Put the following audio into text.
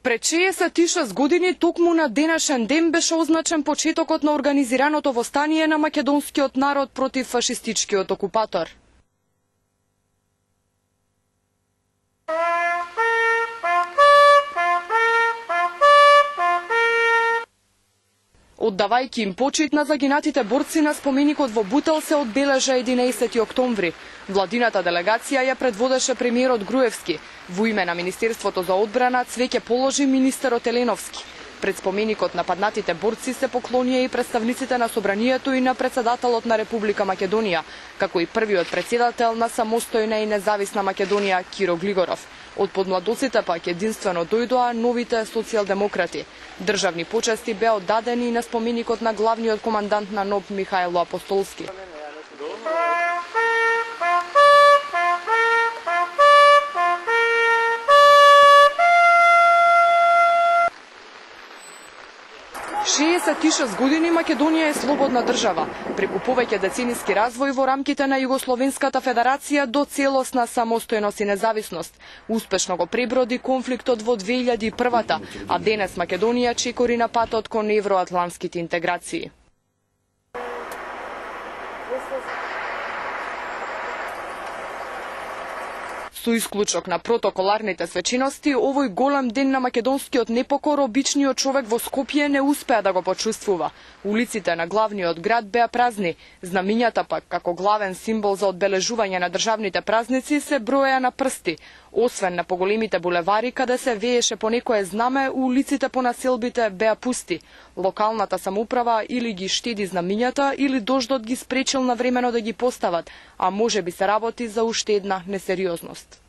Пред 66 години, токму на денешен ден, беше означен почетокот на организираното востание на македонскиот народ против фашистичкиот окупатор. Оддавајќи им почит на загинатите борци на споменикот во Бутел се одбележа 11 октомври. Владината делегација ја предводеше премиерот Груевски. Во име на Министерството за одбрана цвеќе положи министерот Еленовски. Пред споменикот на паднатите борци се поклонија и представниците на Собранието и на председателот на Република Македонија, како и првиот председател на самостојна и независна Македонија Киро Глигоров. Од подмладоците пак единствено дојдоа новите социјалдемократи. Државни почести беа оддадени на споменикот на главниот командант на НОБ Михајло Апостолски. Шеесет и шест години Македонија е слободна држава, преку повеќе децениски развој во рамките на Југословенската федерација до целосна самостојност и независност. Успешно го преброди конфликтот во 2001-та, а денес Македонија чекори на патот кон евроатлантските интеграции. Со исклучок на протоколарните свечености, овој голем ден на македонскиот непокор обичниот човек во Скопје не успеа да го почувствува. Улиците на главниот град беа празни, знамињата пак како главен символ за одбележување на државните празници се броеа на прсти. Освен на поголемите булевари каде се вееше по некое знаме, улиците по населбите беа пусти. Локалната самоуправа или ги штеди знамињата или дождот ги спречил навремено да ги постават, а може би се работи за уште една несериозност.